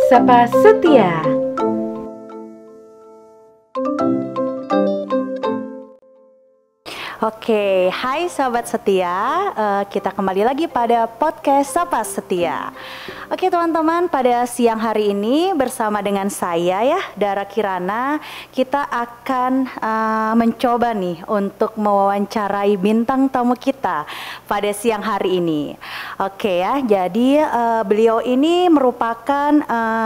Sapa Setia. Oke, hai Sobat Setia, kita kembali lagi pada podcast Sapa Setia. Oke teman-teman, pada siang hari ini bersama dengan saya ya, Dara Kirana, kita akan mencoba nih untuk mewawancarai bintang tamu kita pada siang hari ini. Oke ya, jadi beliau ini merupakan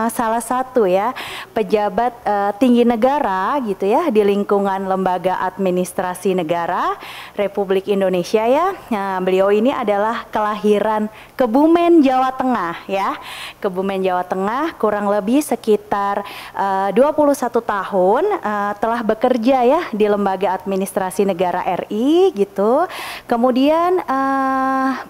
salah satu ya pejabat tinggi negara gitu ya di lingkungan Lembaga Administrasi Negara Republik Indonesia ya. Nah, beliau ini adalah kelahiran Kebumen, Jawa Tengah ya. Kebumen, Jawa Tengah, kurang lebih sekitar 21 tahun telah bekerja ya di Lembaga Administrasi Negara RI gitu. Kemudian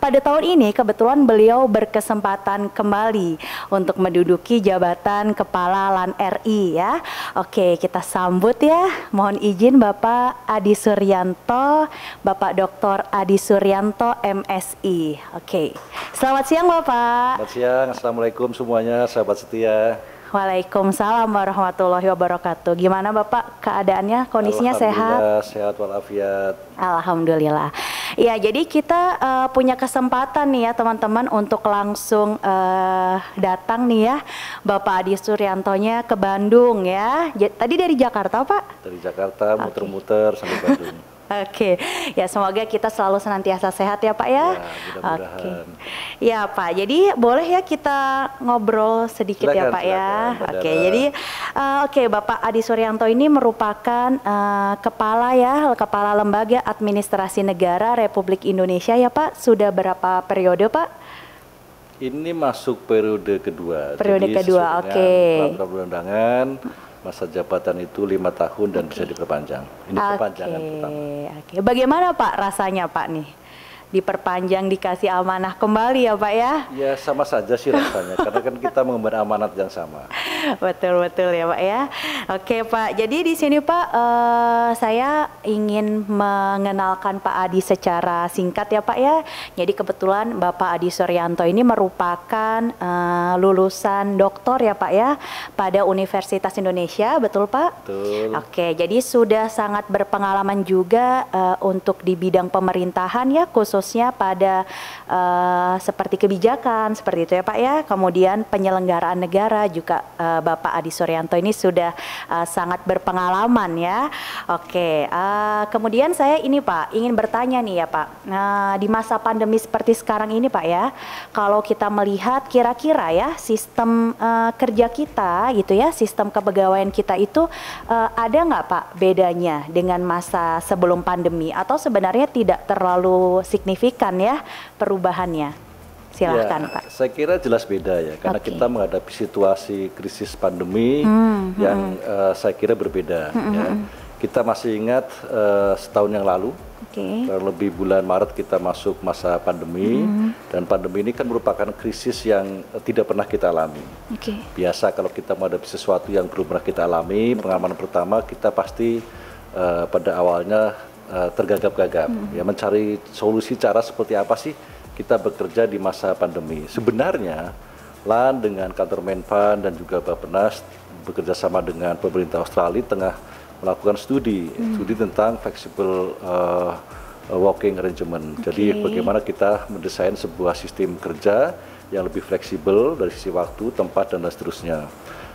pada tahun ini kebetulan beliau berkesempatan kembali untuk menduduki jabatan Kepala LAN RI ya. Oke, kita sambut ya. Mohon izin Bapak Adi Suryanto, Bapak Dr. Adi Suryanto MSI. Oke. Selamat siang Bapak. Selamat siang, Assalamualaikum semuanya, sahabat setia. Waalaikumsalam warahmatullahi wabarakatuh. Gimana Bapak keadaannya, kondisinya sehat? Alhamdulillah, sehat walafiat. Alhamdulillah. Ya, jadi kita punya kesempatan nih ya teman-teman untuk langsung datang nih ya Bapak Adi Suryantonya ke Bandung ya. Tadi dari Jakarta Pak? Dari Jakarta muter-muter sampai Bandung. Oke, ya semoga kita selalu senantiasa sehat ya Pak ya. Ya, mudah-mudahan. Oke. Ya Pak, jadi boleh ya kita ngobrol sedikit ya Silakan, Pak ya. silakan, Oke, Dara. jadi Bapak Adi Suryanto ini merupakan Kepala Lembaga Administrasi Negara Republik Indonesia ya Pak. Sudah berapa periode Pak? Ini masuk periode kedua. Periode Jadi kedua, sesuai oke. dengan peraturan perundangan, masa jabatan itu 5 tahun dan bisa diperpanjang. Ini perpanjangan pertama. Oke. Bagaimana Pak rasanya Pak nih? Diperpanjang, dikasih amanah kembali ya Pak ya? Ya sama saja sih rasanya, karena kan kita mengemban amanat yang sama. Betul ya Pak ya. Oke Pak, jadi di sini Pak saya ingin mengenalkan Pak Adi secara singkat ya Pak ya. Jadi kebetulan Bapak Adi Suryanto ini merupakan lulusan doktor ya Pak ya pada Universitas Indonesia, betul Pak? Betul. Oke, jadi sudah sangat berpengalaman juga untuk di bidang pemerintahan ya, khususnya pada seperti kebijakan seperti itu ya Pak ya. Kemudian penyelenggaraan negara juga Bapak Adi Suryanto ini sudah sangat berpengalaman ya. Oke, kemudian saya ini Pak ingin bertanya nih ya Pak, di masa pandemi seperti sekarang ini Pak ya, kalau kita melihat kira-kira ya sistem kerja kita gitu ya, sistem kepegawaian kita itu ada nggak Pak bedanya dengan masa sebelum pandemi, atau sebenarnya tidak terlalu signifikan ya perubahannya? Silahkan ya, Pak. Saya kira jelas beda ya, karena kita menghadapi situasi krisis pandemi yang saya kira berbeda. Ya. Kita masih ingat setahun yang lalu, lebih bulan Maret kita masuk masa pandemi, dan pandemi ini kan merupakan krisis yang tidak pernah kita alami. Biasa kalau kita menghadapi sesuatu yang belum pernah kita alami, pengalaman pertama kita pasti pada awalnya tergagap-gagap, ya mencari solusi cara seperti apa sih kita bekerja di masa pandemi. Sebenarnya LAN dengan kantor Menpan dan juga Bappenas bekerja sama dengan pemerintah Australia tengah melakukan studi tentang flexible working arrangement. Jadi bagaimana kita mendesain sebuah sistem kerja yang lebih fleksibel dari sisi waktu, tempat, dan seterusnya.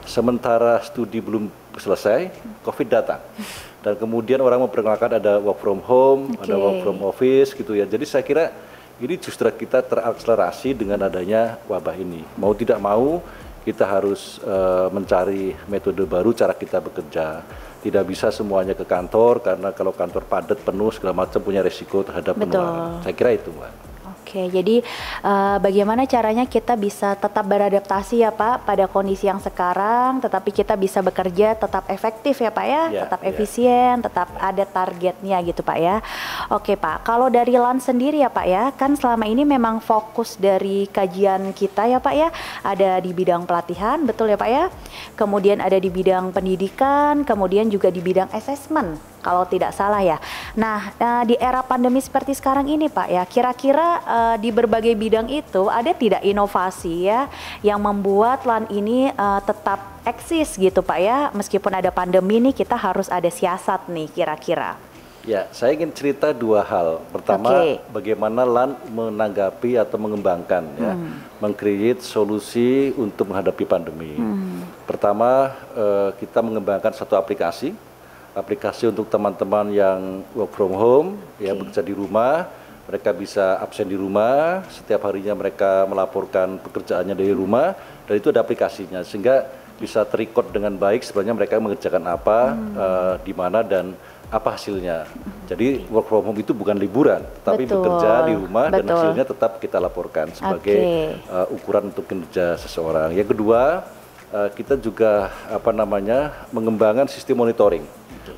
Sementara studi belum selesai, COVID datang. Dan kemudian orang memperkenalkan ada work from home, ada work from office gitu ya. Jadi saya kira ini justru kita terakselerasi dengan adanya wabah ini. Mau tidak mau kita harus mencari metode baru cara kita bekerja. Tidak bisa semuanya ke kantor, karena kalau kantor padat penuh segala macam punya resiko terhadap penularan. Saya kira itu Mbak. Oke, jadi bagaimana caranya kita bisa tetap beradaptasi ya Pak pada kondisi yang sekarang, tetapi kita bisa bekerja tetap efektif ya Pak ya, tetap efisien, tetap ada targetnya gitu Pak ya. Oke Pak, kalau dari LAN sendiri ya Pak ya, kan selama ini memang fokus dari kajian kita ya Pak ya, ada di bidang pelatihan, betul ya Pak ya, kemudian ada di bidang pendidikan, kemudian juga di bidang assessment. kalau tidak salah ya. Nah, di era pandemi seperti sekarang ini Pak ya, kira-kira di berbagai bidang itu ada tidak inovasi ya yang membuat LAN ini tetap eksis gitu Pak ya, meskipun ada pandemi nih kita harus ada siasat nih kira-kira. Ya, saya ingin cerita dua hal. Pertama, bagaimana LAN menanggapi atau mengembangkan, ya, meng-create solusi untuk menghadapi pandemi. Pertama, kita mengembangkan satu aplikasi untuk teman-teman yang work from home, ya, bekerja di rumah. Mereka bisa absen di rumah, setiap harinya mereka melaporkan pekerjaannya dari rumah, dan itu ada aplikasinya, sehingga bisa ter-record dengan baik sebenarnya mereka mengerjakan apa, di mana, dan apa hasilnya. Jadi work from home itu bukan liburan, tapi bekerja di rumah dan hasilnya tetap kita laporkan sebagai ukuran untuk kinerja seseorang. Yang kedua, kita juga mengembangkan sistem monitoring.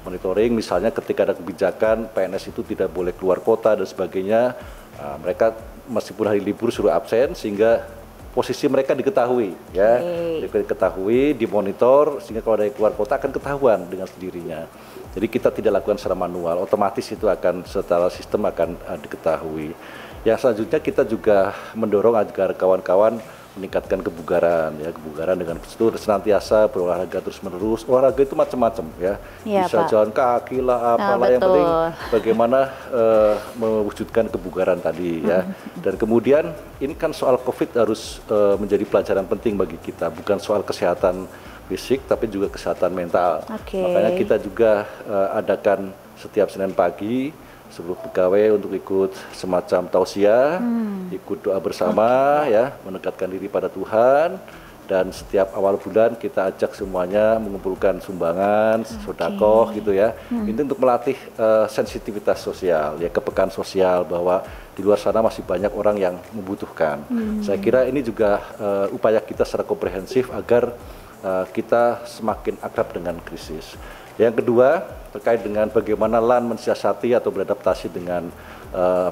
Monitoring misalnya ketika ada kebijakan PNS itu tidak boleh keluar kota dan sebagainya, mereka meskipun hari libur suruh absen sehingga posisi mereka diketahui, ya, diketahui, dimonitor, sehingga kalau ada yang keluar kota akan ketahuan dengan sendirinya. Jadi kita tidak lakukan secara manual, otomatis itu akan secara sistem akan diketahui. Yang selanjutnya kita juga mendorong agar kawan-kawan meningkatkan kebugaran, ya, kebugaran dengan itu senantiasa berolahraga terus-menerus. Olahraga itu macam-macam, ya, bisa Pak. Jalan kaki lah, apalah, yang penting bagaimana mewujudkan kebugaran tadi, ya. Dan kemudian ini kan soal COVID harus menjadi pelajaran penting bagi kita, bukan soal kesehatan fisik tapi juga kesehatan mental. Makanya kita juga adakan setiap Senin pagi seluruh pegawai untuk ikut semacam tausiah, ikut doa bersama, ya, mendekatkan diri pada Tuhan, dan setiap awal bulan kita ajak semuanya mengumpulkan sumbangan, sedekah gitu, ya. Ini untuk melatih sensitivitas sosial, ya, kepekaan sosial bahwa di luar sana masih banyak orang yang membutuhkan. Saya kira ini juga upaya kita secara komprehensif agar kita semakin akrab dengan krisis. Yang kedua, terkait dengan bagaimana LAN mensiasati atau beradaptasi dengan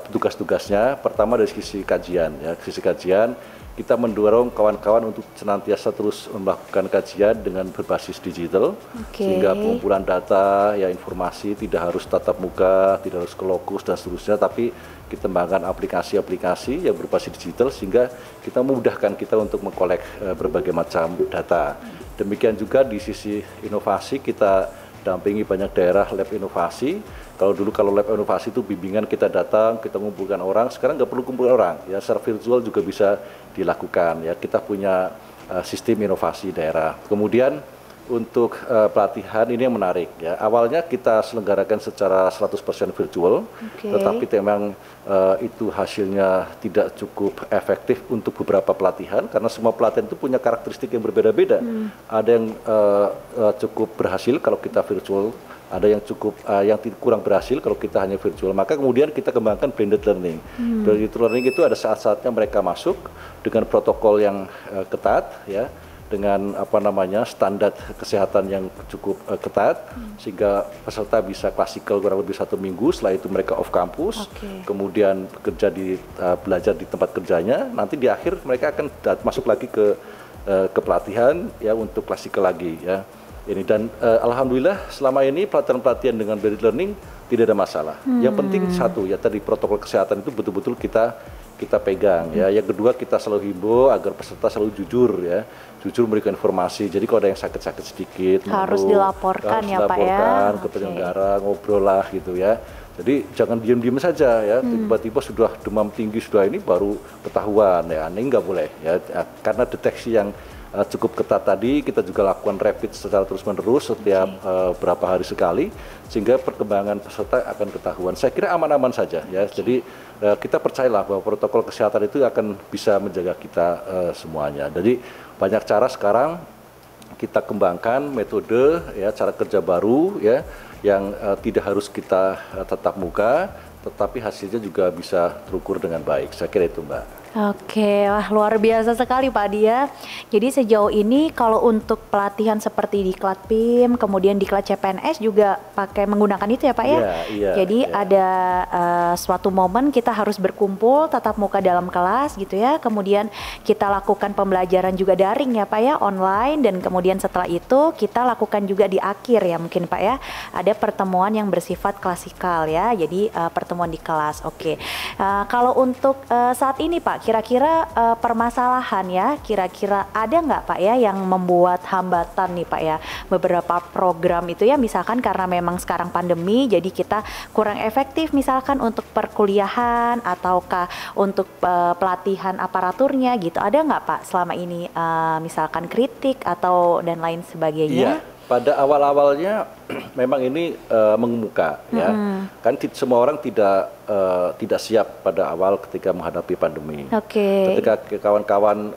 tugas-tugasnya. Pertama dari sisi kajian, ya, sisi kajian kita mendorong kawan-kawan untuk senantiasa terus melakukan kajian dengan berbasis digital, sehingga pengumpulan data, ya, informasi tidak harus tatap muka, tidak harus ke lokus dan seterusnya, tapi kita kembangkan aplikasi-aplikasi yang berbasis digital sehingga kita memudahkan kita untuk mengkolek berbagai macam data. Demikian juga di sisi inovasi kita dampingi banyak daerah lab inovasi. Kalau dulu lab inovasi itu bimbingan kita datang, kita mengumpulkan orang, sekarang nggak perlu kumpul orang, ya, secara virtual juga bisa dilakukan, ya. Kita punya sistem inovasi daerah. Kemudian untuk pelatihan ini yang menarik, ya. Awalnya kita selenggarakan secara 100% virtual, tetapi memang itu hasilnya tidak cukup efektif untuk beberapa pelatihan karena semua pelatihan itu punya karakteristik yang berbeda-beda. Ada yang cukup berhasil kalau kita virtual, ada yang yang kurang berhasil kalau kita hanya virtual. Maka kemudian kita kembangkan blended learning. Blended learning itu ada saat-saatnya mereka masuk dengan protokol yang ketat, ya, dengan standar kesehatan yang cukup ketat, sehingga peserta bisa klasikal kurang lebih 1 minggu. Setelah itu mereka off kampus, kemudian belajar di tempat kerjanya. Nanti di akhir mereka akan masuk lagi ke pelatihan, ya, untuk klasikal lagi, ya. Ini dan alhamdulillah selama ini pelatihan-pelatihan dengan blended learning tidak ada masalah. Yang penting satu, ya, tadi protokol kesehatan itu betul-betul kita pegang, ya. Yang kedua, kita selalu himbau agar peserta selalu jujur, ya, jujur memberikan informasi. Jadi kalau ada yang sakit-sakit sedikit harus dilaporkan, ya, Pak, ya, ke penyelenggara, ngobrol lah gitu, ya. Jadi jangan diam-diam saja, ya, tiba-tiba sudah demam tinggi sudah ini baru ketahuan, ya, ini nggak boleh, ya, karena deteksi yang cukup ketat tadi, kita juga lakukan rapid secara terus-menerus setiap berapa hari sekali, sehingga perkembangan peserta akan ketahuan. Saya kira aman-aman saja, ya. Jadi kita percayalah bahwa protokol kesehatan itu akan bisa menjaga kita semuanya. Jadi banyak cara sekarang kita kembangkan metode, ya, cara kerja baru, ya, yang tidak harus kita tatap muka, tetapi hasilnya juga bisa terukur dengan baik. Saya kira itu, Mbak. Oke, wah luar biasa sekali Pak Dia. Jadi sejauh ini kalau untuk pelatihan seperti di Diklat PIM, kemudian Diklat CPNS juga pakai menggunakan itu ya Pak ya? Iya, Jadi iya. ada suatu momen kita harus berkumpul tatap muka dalam kelas gitu ya. Kemudian kita lakukan pembelajaran juga daring ya Pak ya, online. Dan kemudian setelah itu kita lakukan juga di akhir ya mungkin Pak ya. Ada pertemuan yang bersifat klasikal ya. Jadi pertemuan di kelas. Oke. Kalau untuk saat ini Pak, kira-kira permasalahan ya, kira-kira ada nggak Pak ya yang membuat hambatan nih Pak ya, beberapa program itu ya, misalkan karena memang sekarang pandemi jadi kita kurang efektif misalkan untuk perkuliahan ataukah untuk pelatihan aparaturnya gitu, ada nggak Pak selama ini misalkan kritik atau dan lain sebagainya? Iya. Pada awal-awalnya memang ini mengemuka ya, kan semua orang tidak siap pada awal ketika menghadapi pandemi. Ketika kawan-kawan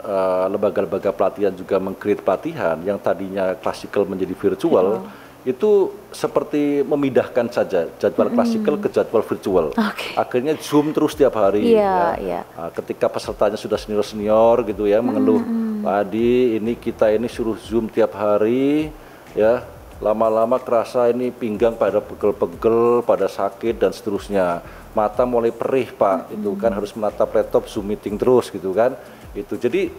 lembaga-lembaga pelatihan juga meng-create pelatihan yang tadinya klasikal menjadi virtual, itu seperti memindahkan saja jadwal klasikal ke jadwal virtual. Akhirnya Zoom terus tiap hari. Ketika pesertanya sudah senior-senior gitu ya, mengeluh, Pak Adi, ini kita ini suruh Zoom tiap hari. Ya, lama-lama kerasa ini pinggang pada pegel-pegel, pada sakit dan seterusnya. Mata mulai perih Pak, itu kan harus menatap laptop, Zoom meeting terus gitu kan. Itu jadi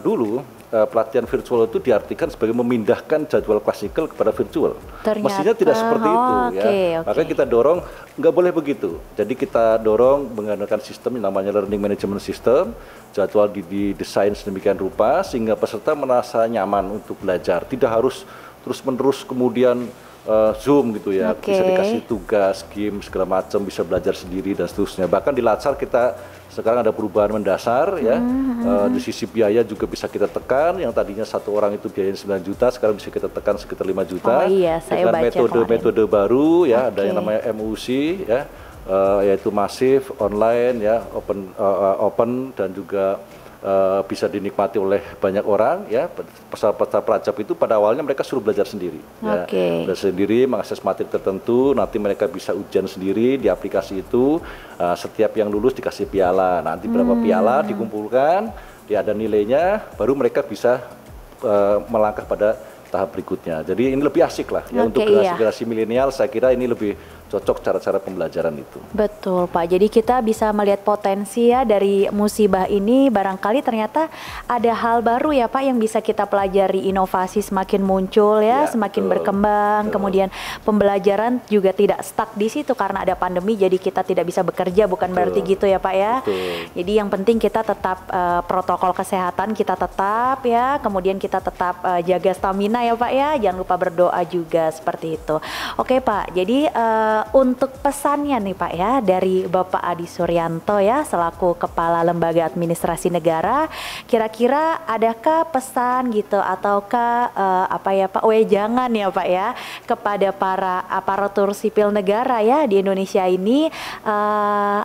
dulu pelatihan virtual itu diartikan sebagai memindahkan jadwal klasikal kepada virtual. Mestinya tidak seperti itu ya. Makanya kita dorong nggak boleh begitu. Jadi kita dorong menggunakan sistem yang namanya learning management system. Jadwal didesain sedemikian rupa sehingga peserta merasa nyaman untuk belajar. Tidak harus terus-menerus kemudian Zoom gitu ya, bisa dikasih tugas, game segala macam, bisa belajar sendiri dan seterusnya. Bahkan di Latsar kita sekarang ada perubahan mendasar ya, di sisi biaya juga bisa kita tekan, yang tadinya satu orang itu biayanya 9 juta, sekarang bisa kita tekan sekitar 5 juta. Dengan metode-metode baru ya, ada yang namanya MUC ya, yaitu masif, online ya, open dan juga bisa dinikmati oleh banyak orang ya. Peserta pelacap itu pada awalnya mereka suruh belajar sendiri ya. Belajar sendiri, mengakses materi tertentu, nanti mereka bisa ujian sendiri di aplikasi itu. Setiap yang lulus dikasih piala, nanti berapa piala dikumpulkan, dia ada nilainya, baru mereka bisa melangkah pada tahap berikutnya. Jadi ini lebih asik lah ya, untuk generasi milenial. Saya kira ini lebih cocok cara-cara pembelajaran itu. Betul Pak, jadi kita bisa melihat potensi ya dari musibah ini, barangkali ternyata ada hal baru ya Pak yang bisa kita pelajari, inovasi semakin muncul ya, semakin berkembang, kemudian pembelajaran juga tidak stuck di situ karena ada pandemi, jadi kita tidak bisa bekerja, bukan berarti gitu ya Pak ya. Jadi yang penting kita tetap protokol kesehatan kita tetap ya, kemudian kita tetap jaga stamina ya Pak ya, jangan lupa berdoa juga seperti itu. Oke Pak, jadi untuk pesannya nih Pak ya dari Bapak Adi Suryanto ya selaku Kepala Lembaga Administrasi Negara, kira-kira adakah pesan gitu ataukah apa ya Pak, wejangan ya Pak ya kepada para aparatur sipil negara ya di Indonesia ini,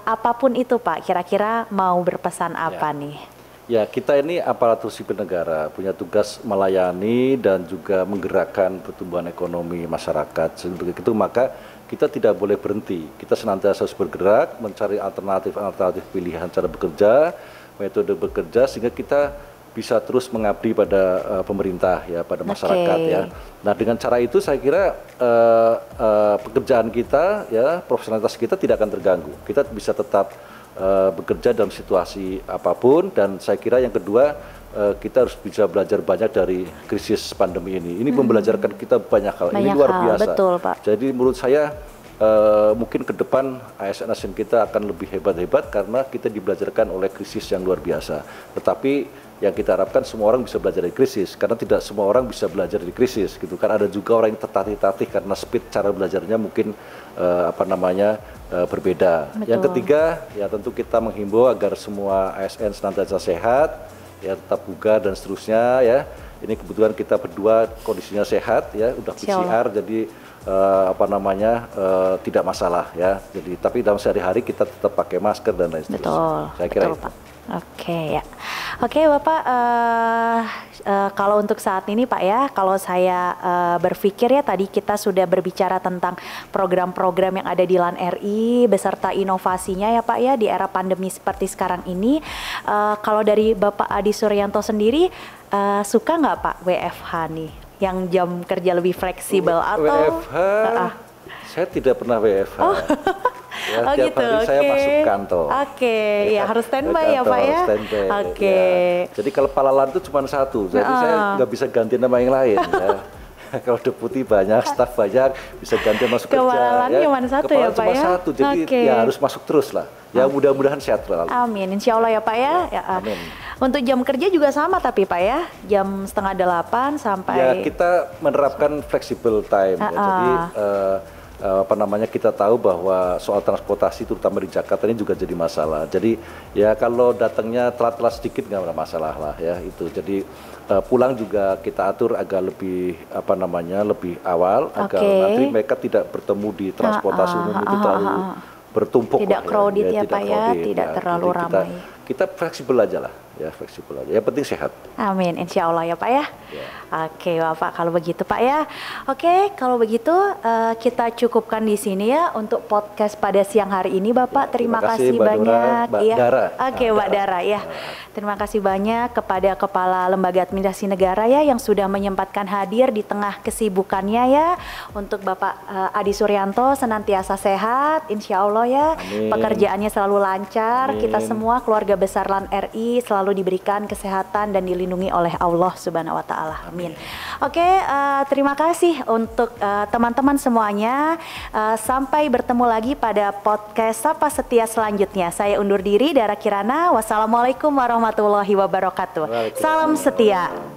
apapun itu Pak, kira-kira mau berpesan apa nih? Ya, kita ini aparatur sipil negara punya tugas melayani dan juga menggerakkan pertumbuhan ekonomi masyarakat. Untuk itu maka kita tidak boleh berhenti. Kita senantiasa harus bergerak, mencari alternatif pilihan cara bekerja, metode bekerja, sehingga kita bisa terus mengabdi pada pemerintah ya, pada masyarakat ya. Nah, dengan cara itu saya kira pekerjaan kita ya, profesionalitas kita tidak akan terganggu. Kita bisa tetap bekerja dalam situasi apapun, dan saya kira yang kedua kita harus bisa belajar banyak dari krisis pandemi ini. Ini membelajarkan kita banyak hal. Ini luar biasa. Betul, Pak. Jadi menurut saya mungkin ke depan ASN kita akan lebih hebat-hebat karena kita dibelajarkan oleh krisis yang luar biasa. Tetapi yang kita harapkan semua orang bisa belajar dari krisis, karena tidak semua orang bisa belajar dari krisis gitu kan. Ada juga orang yang tertatih-tatih karena speed cara belajarnya mungkin berbeda. Yang ketiga ya tentu kita menghimbau agar semua ASN senantiasa sehat ya, tetap bugar dan seterusnya ya. Ini kebetulan kita berdua kondisinya sehat ya, udah PCR jadi tidak masalah ya. Jadi tapi dalam sehari-hari kita tetap pakai masker dan lain seterusnya. Betul, saya kira betul, itu. Pak. Oke ya. Oke Bapak, kalau untuk saat ini Pak ya, kalau saya berpikir ya tadi kita sudah berbicara tentang program-program yang ada di LAN RI beserta inovasinya ya Pak ya di era pandemi seperti sekarang ini. Kalau dari Bapak Adi Suryanto sendiri, suka nggak Pak WFH nih, yang jam kerja lebih fleksibel atau WFH? Saya tidak pernah WFH. Oh. Ya, oh tiap gitu, hari saya masuk kantor. Oke, ya harus standby ya Pak ya. Oke. Ya. Jadi kalau palalan itu cuma satu, jadi saya nggak bisa ganti nama yang lain. Ya. Kalau deputi banyak, staf banyak, bisa ganti masuk kerja. Kepalalan ya. cuma satu ya Pak cuma ya. satu, jadi ya harus masuk terus lah. Ya mudah-mudahan sehat selalu. Amin, insya Allah ya Pak ya. Amin. Untuk jam kerja juga sama tapi Pak ya, jam 7:30 sampai. Ya kita menerapkan flexible time. Ya. Jadi kita tahu bahwa soal transportasi terutama di Jakarta ini juga jadi masalah. Jadi ya kalau datangnya telat-telat sedikit nggak ada masalah lah ya itu. Jadi pulang juga kita atur agak lebih lebih awal agar nanti mereka tidak bertemu di transportasi umum itu terlalu bertumpuk. Tidak crowded ya Pak ya, tidak terlalu ramai. Kita fleksibel aja lah. Ya fleksibel aja, yang penting sehat. Amin, insya Allah ya Pak ya. Oke Bapak, kalau begitu Pak ya. Oke, kalau begitu kita cukupkan di sini ya untuk podcast pada siang hari ini Bapak. Terima kasih banyak. Mbak Dara. Oke Mbak Dara ya. Terima kasih banyak kepada Kepala Lembaga Administrasi Negara ya yang sudah menyempatkan hadir di tengah kesibukannya ya. Untuk Bapak Adi Suryanto senantiasa sehat, insya Allah ya. Amin. Pekerjaannya selalu lancar. Amin. Kita semua keluarga besar LAN RI selalu diberikan kesehatan dan dilindungi oleh Allah Subhanahu wa taala. Amin. Oke, terima kasih untuk teman-teman semuanya. Sampai bertemu lagi pada podcast Sapa Setia selanjutnya. Saya undur diri, Dara Kirana. Wassalamualaikum warahmatullahi wabarakatuh. Salam setia.